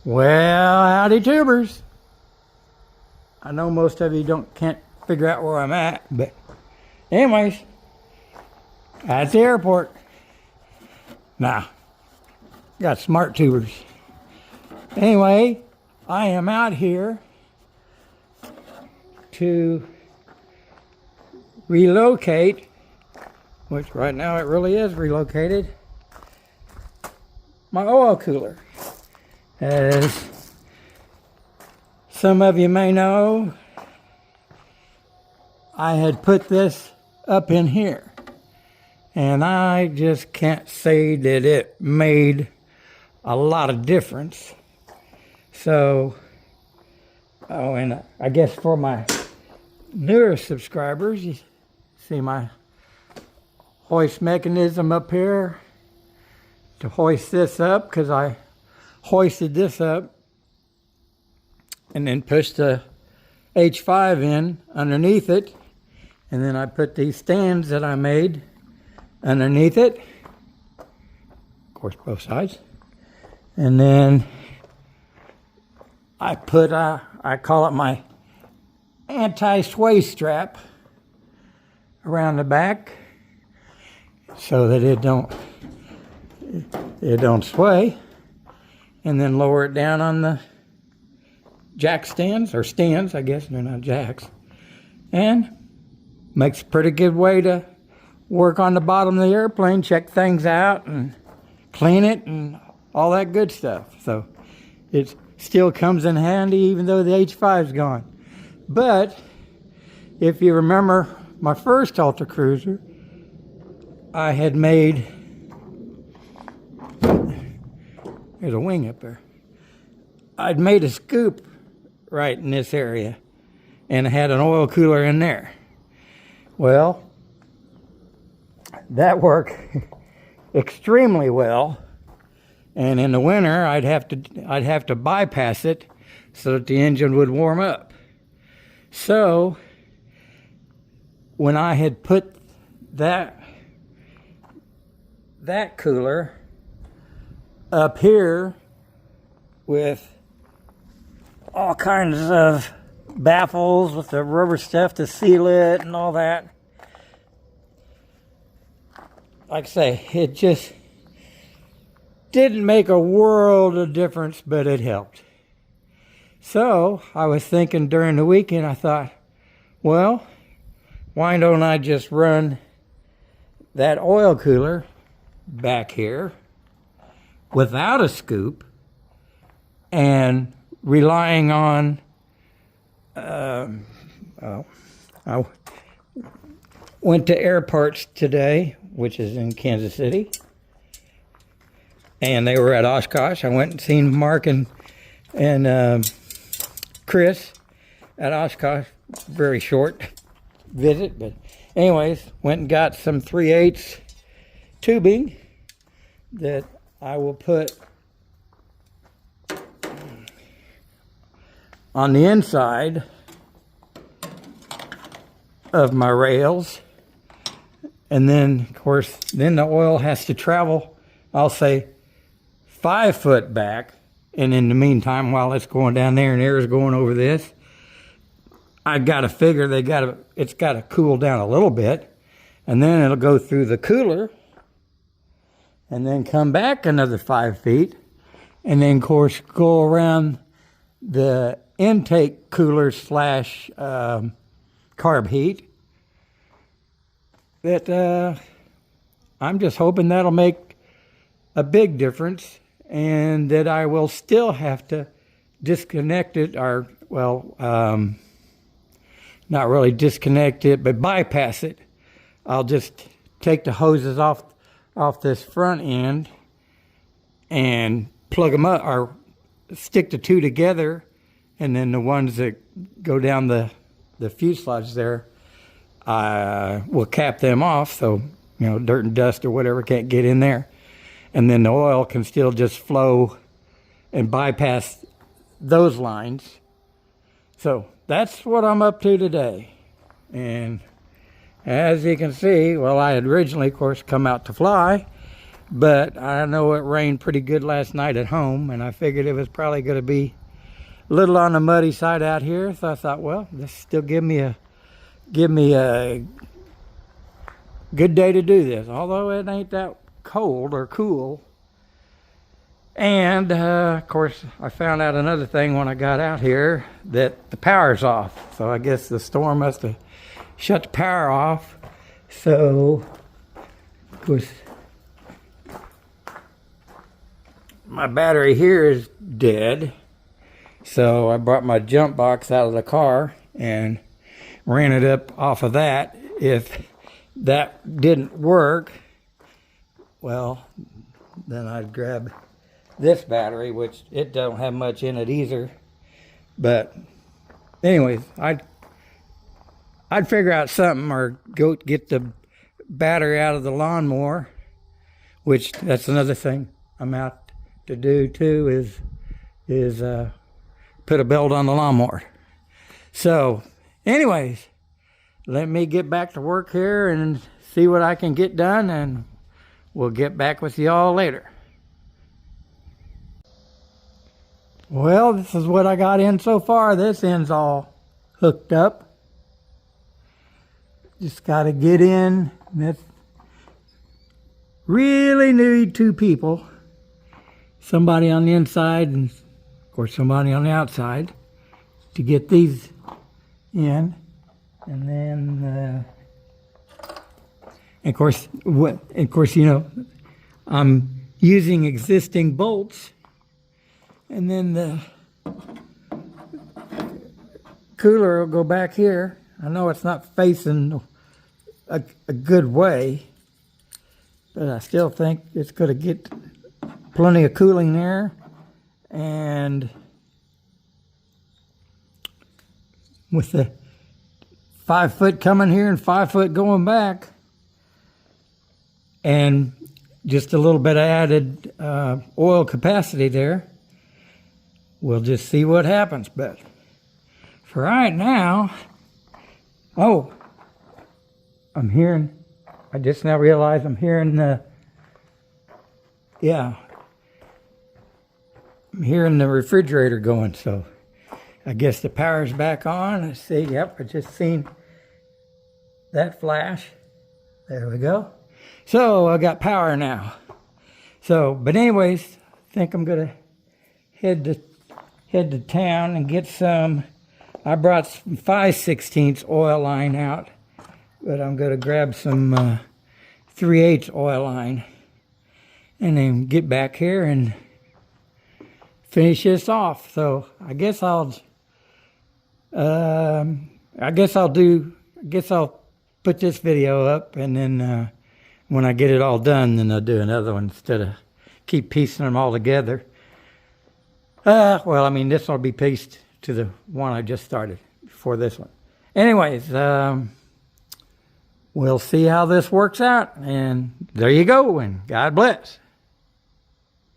Well, howdy tubers. I know most of you can't figure out where I'm at, but anyways, at the airport. Nah, got smart tubers. Anyway, I am out here to relocate, which right now it really is relocated, my oil cooler. As some of you may know, I had put this up in here, and I just can't say that it made a lot of difference. So, and I guess for my newer subscribers, you see my hoist mechanism up here to hoist this up, because I hoisted this up and then pushed the H5 in underneath it, and then I put these stands that I made underneath it, of course both sides, and then I put I call it my anti-sway strap around the back so that it don't sway, and then lower it down on the jack stands, or stands, I guess they're not jacks, and makes a pretty good way to work on the bottom of the airplane, check things out and clean it and all that good stuff. So it still comes in handy even though the H5's gone. But if you remember my first Ultra Cruiser, I had made, there's a wing up there, I'd made a scoop right in this area and had an oil cooler in there. Well, that worked extremely well, and in the winter I'd have to bypass it so that the engine would warm up. So when I had put that cooler up here with all kinds of baffles with the rubber stuff to seal it and all that, like I say, it just didn't make a world of difference, but it helped. So I was thinking during the weekend, I thought, well, why don't I just run that oil cooler back here without a scoop, and relying on I went to Air Parts today, which is in Kansas City, and they were at Oshkosh. I went and seen Mark and Chris at Oshkosh. Very short visit, but anyways, went and got some 3/8 tubing that I will put on the inside of my rails, and then of course then the oil has to travel, I'll say 5 foot back, and in the meantime while it's going down there and air is going over this, I got to figure it's got to cool down a little bit, and then it'll go through the cooler and then come back another 5 feet, and then of course go around the intake cooler slash carb heat. That I'm just hoping that'll make a big difference, and that I will still have to disconnect it, or well, not really disconnect it, but bypass it. I'll just take the hoses off this front end and plug them up, or stick the two together, and then the ones that go down the fuselage there, I will cap them off so dirt and dust or whatever can't get in there, and then the oil can still just flow and bypass those lines. So that's what I'm up to today. And as you can see, well, I had originally, of course, come out to fly, But I know it rained pretty good last night at home, and I figured it was probably going to be a little on the muddy side out here. So I thought, well, this still give me a good day to do this, although it ain't that cold or cool. And of course, I found out another thing when I got out here, that the power's off. So I guess the storm must have shut the power off. So of course, my battery here is dead. So I brought my jump box out of the car and ran it up off of that. If that didn't work, well, then I'd grab this battery, which it don't have much in it either. But anyways, I'd figure out something, or go get the battery out of the lawnmower, which that's another thing I'm out to do too, is put a belt on the lawnmower. So anyways, let me get back to work here and see what I can get done, and we'll get back with y'all later. Well, this is what I got in so far. This end's all hooked up. Just got to get in. That's really need two people. Somebody on the inside and, of course, somebody on the outside to get these in. And then, of course, you know, I'm using existing bolts. And then the cooler will go back here. I know it's not facing a good way, but I still think it's going to get plenty of cooling there. And with the 5 foot coming here and 5 foot going back, and just a little bit of added oil capacity there, we'll just see what happens. But for right now, oh, I just now realized I'm hearing I'm hearing the refrigerator going. So I guess the power's back on. Let's see, yep, I just seen that flash. There we go. So I got power now. So, but anyways, I think I'm gonna head to town and get some. I brought some 5/16 oil line out, but I'm going to grab some 3/8 oil line and then get back here and finish this off. So I guess I'll put this video up, and then when I get it all done, then I'll do another one instead of keep piecing them all together. Well, I mean, this will be pieced to the one I just started before this one. Anyways, we'll see how this works out. And there you go, and God bless.